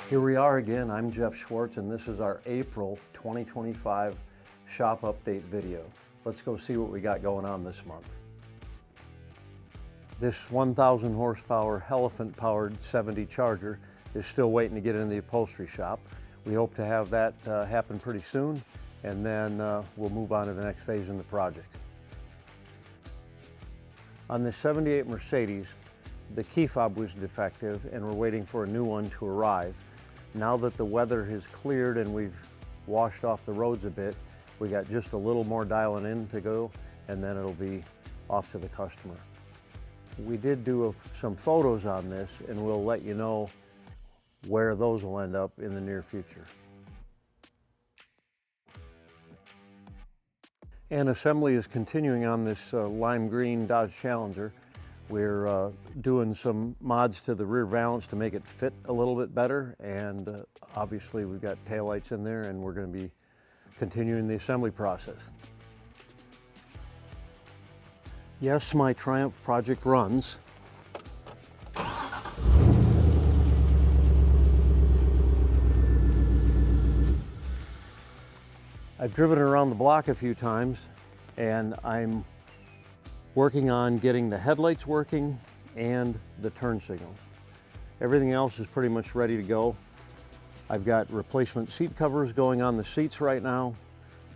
Here we are again. I'm Jeff Schwartz, and this is our April 2025 shop update video. Let's go see what we got going on this month. This 1,000 horsepower Elephant powered 70 Charger is still waiting to get in the upholstery shop. We hope to have that happen pretty soon, and then we'll move on to the next phase in the project. On the 78 Mercedes, the key fob was defective and we're waiting for a new one to arrive. Now that the weather has cleared and we've washed off the roads a bit, we got just a little more dialing in to go, and then it'll be off to the customer. We did do some photos on this, and we'll let you know where those will end up in the near future. And assembly is continuing on this lime green Dodge Challenger. We're doing some mods to the rear valance to make it fit a little bit better, and obviously we've got taillights in there, and we're going to be continuing the assembly process. Yes, my Triumph project runs. I've driven it around the block a few times, and I'm working on getting the headlights working and the turn signals. Everything else is pretty much ready to go. I've got replacement seat covers going on the seats right now.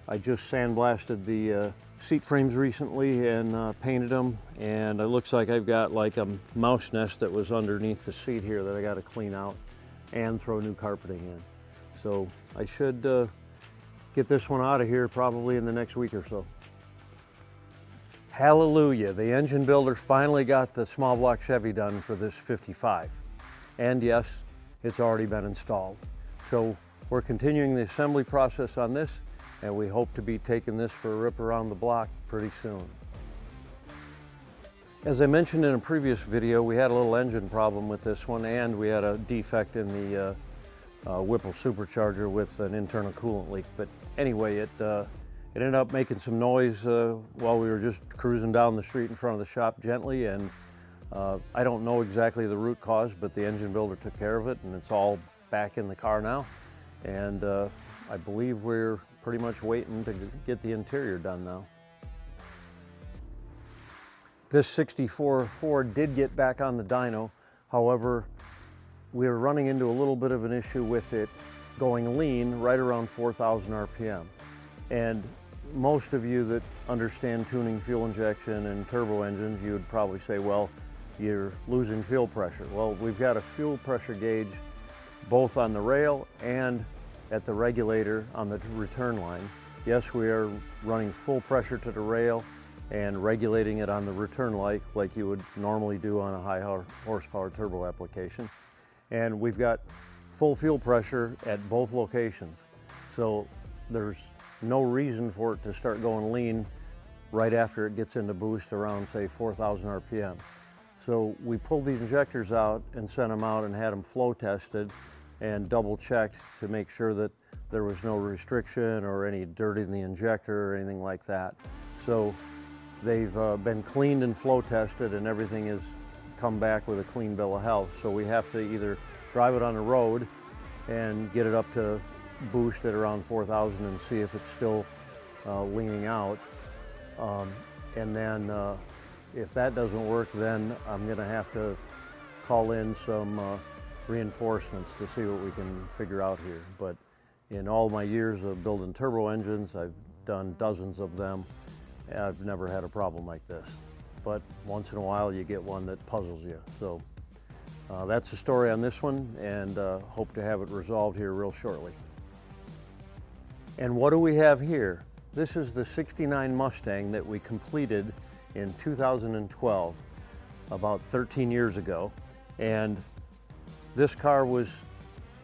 I just sandblasted the seat frames recently and painted them, and it looks like I've got like a mouse nest that was underneath the seat here that I got to clean out and throw new carpeting in. So I should get this one out of here probably in the next week or so. Hallelujah, the engine builder finally got the small block Chevy done for this 55. And yes, it's already been installed. So we're continuing the assembly process on this, and we hope to be taking this for a rip around the block pretty soon. As I mentioned in a previous video, we had a little engine problem with this one, and we had a defect in the Whipple supercharger with an internal coolant leak. But anyway, it ended up making some noise while we were just cruising down the street in front of the shop gently, and I don't know exactly the root cause, but the engine builder took care of it, and it's all back in the car now. And I believe we're pretty much waiting to get the interior done now. This 64 Ford did get back on the dyno. However, we were running into a little bit of an issue with it going lean right around 4,000 RPM. And most of you that understand tuning fuel injection and turbo engines, you would probably say, well, you're losing fuel pressure. Well, we've got a fuel pressure gauge both on the rail and at the regulator on the return line. Yes, we are running full pressure to the rail and regulating it on the return light like you would normally do on a high horsepower turbo application. And we've got full fuel pressure at both locations. So there's no reason for it to start going lean right after it gets into boost around, say, 4,000 RPM. So we pulled the injectors out and sent them out and had them flow tested and double checked to make sure that there was no restriction or any dirt in the injector or anything like that. So they've been cleaned and flow tested, and everything has come back with a clean bill of health. So we have to either drive it on the road and get it up to boost at around 4,000 and see if it's still leaning out. And then if that doesn't work, then I'm gonna have to call in some reinforcements to see what we can figure out here. But in all my years of building turbo engines, I've done dozens of them. I've never had a problem like this. But once in a while you get one that puzzles you. So that's the story on this one, and hope to have it resolved here real shortly. And what do we have here? This is the '69 Mustang that we completed in 2012, about 13 years ago. And this car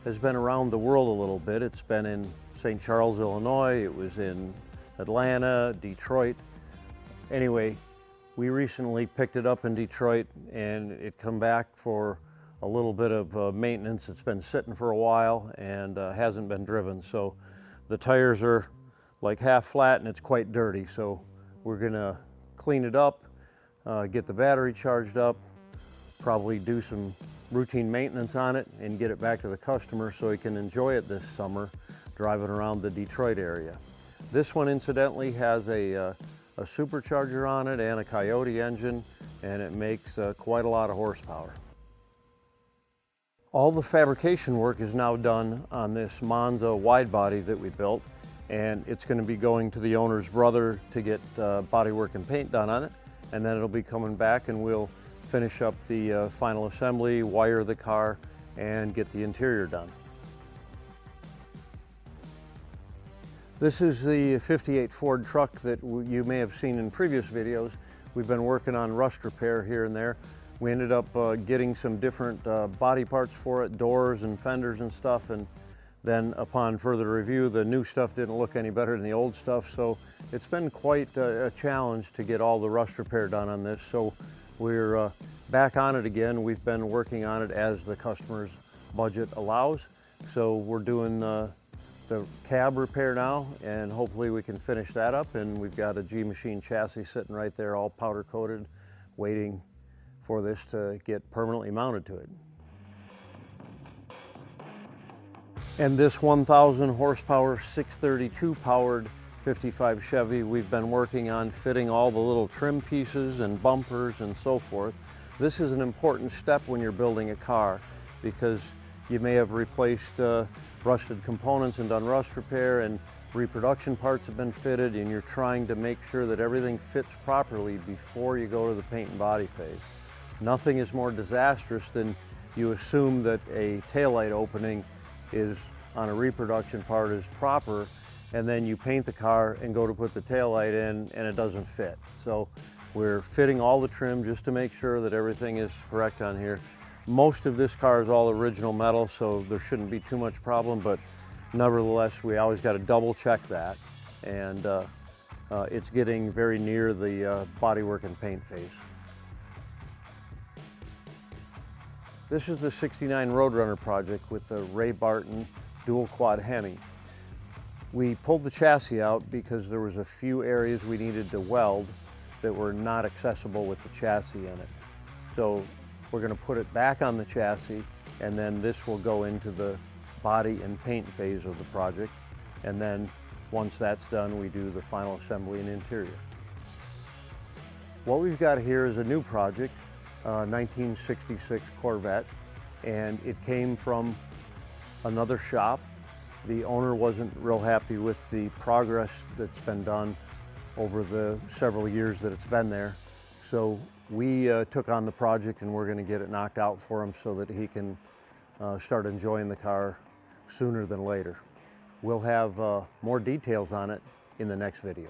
has been around the world a little bit. It's been in St. Charles, Illinois. It was in Atlanta, Detroit. Anyway, we recently picked it up in Detroit, and it come back for a little bit of maintenance. It's been sitting for a while and hasn't been driven. So the tires are like half flat and it's quite dirty. So we're gonna clean it up, get the battery charged up, probably do some routine maintenance on it and get it back to the customer so he can enjoy it this summer driving around the Detroit area. This one incidentally has a supercharger on it and a Coyote engine, and it makes quite a lot of horsepower. All the fabrication work is now done on this Monza wide body that we built, and it's going to be going to the owner's brother to get bodywork and paint done on it, and then it'll be coming back and we'll finish up the final assembly, wire the car, and get the interior done. This is the '58 Ford truck that you may have seen in previous videos. We've been working on rust repair here and there. We ended up getting some different body parts for it, doors and fenders and stuff, and then upon further review, the new stuff didn't look any better than the old stuff, so it's been quite a challenge to get all the rust repair done on this. So we're back on it again. We've been working on it as the customer's budget allows. So we're doing the cab repair now, and hopefully we can finish that up. And we've got a G-Machine chassis sitting right there, all powder coated, waiting for this to get permanently mounted to it. And this 1,000 horsepower 632 powered 55 Chevy, we've been working on fitting all the little trim pieces and bumpers and so forth. This is an important step when you're building a car, because you may have replaced rusted components and done rust repair, and reproduction parts have been fitted, and you're trying to make sure that everything fits properly before you go to the paint and body phase. Nothing is more disastrous than you assume that a taillight opening is on a reproduction part is proper, and then you paint the car and go to put the taillight in and it doesn't fit. So we're fitting all the trim just to make sure that everything is correct on here. Most of this car is all original metal, so there shouldn't be too much problem, but nevertheless, we always got to double check that. And it's getting very near the bodywork and paint phase. This is the '69 Roadrunner project with the Ray Barton dual quad Hemi. We pulled the chassis out because there was a few areas we needed to weld that were not accessible with the chassis in it. So we're going to put it back on the chassis, and then this will go into the body and paint phase of the project. And then once that's done, we do the final assembly and interior. What we've got here is a new project, 1966 Corvette, and it came from another shop. The owner wasn't real happy with the progress that's been done over the several years that it's been there. So we took on the project, and we're going to get it knocked out for him so that he can start enjoying the car sooner than later. We'll have more details on it in the next video.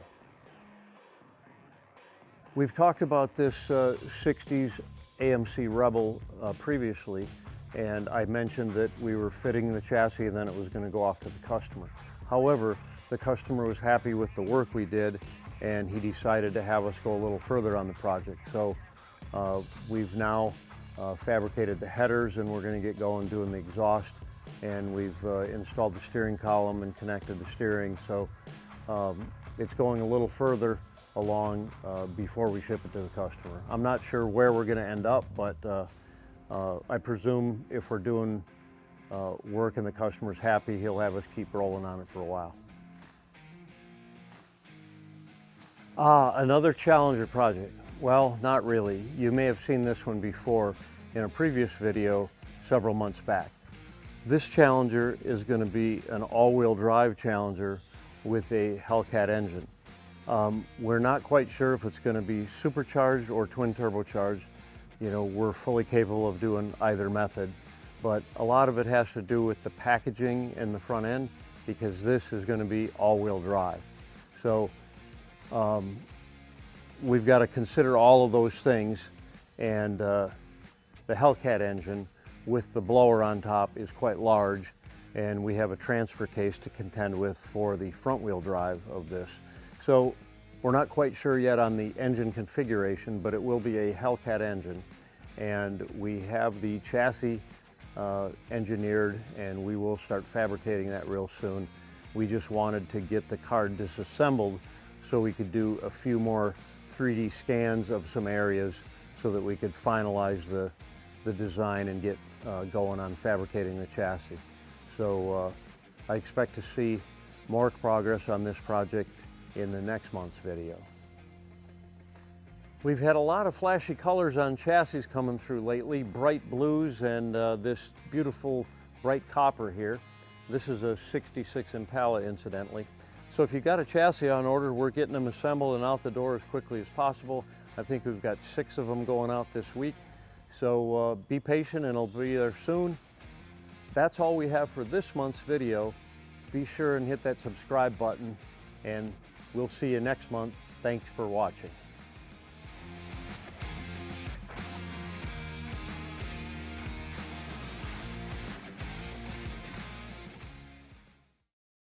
We've talked about this 60s AMC Rebel previously, and I mentioned that we were fitting the chassis and then it was going to go off to the customer. However, the customer was happy with the work we did, and he decided to have us go a little further on the project. So we've now fabricated the headers, and we're going to get going doing the exhaust, and we've installed the steering column and connected the steering. So it's going a little further along before we ship it to the customer. I'm not sure where we're going to end up, but I presume if we're doing work and the customer's happy, he'll have us keep rolling on it for a while. Another Challenger project. Well, not really. You may have seen this one before in a previous video several months back. This Challenger is going to be an all-wheel drive Challenger with a Hellcat engine. We're not quite sure if it's going to be supercharged or twin turbocharged. You know, we're fully capable of doing either method, but a lot of it has to do with the packaging and the front end, because this is going to be all-wheel drive. So we've got to consider all of those things, and the Hellcat engine with the blower on top is quite large, and we have a transfer case to contend with for the front wheel drive of this. So we're not quite sure yet on the engine configuration, but it will be a Hellcat engine, and we have the chassis engineered, and we will start fabricating that real soon. We just wanted to get the car disassembled so we could do a few more 3D scans of some areas so that we could finalize the the design and get going on fabricating the chassis. So I expect to see more progress on this project in the next month's video. We've had a lot of flashy colors on chassis coming through lately, bright blues and this beautiful bright copper here. This is a 66 Impala, incidentally. So if you've got a chassis on order, we're getting them assembled and out the door as quickly as possible. I think we've got 6 of them going out this week. So be patient and it'll be there soon. That's all we have for this month's video. Be sure and hit that subscribe button and we'll see you next month. Thanks for watching.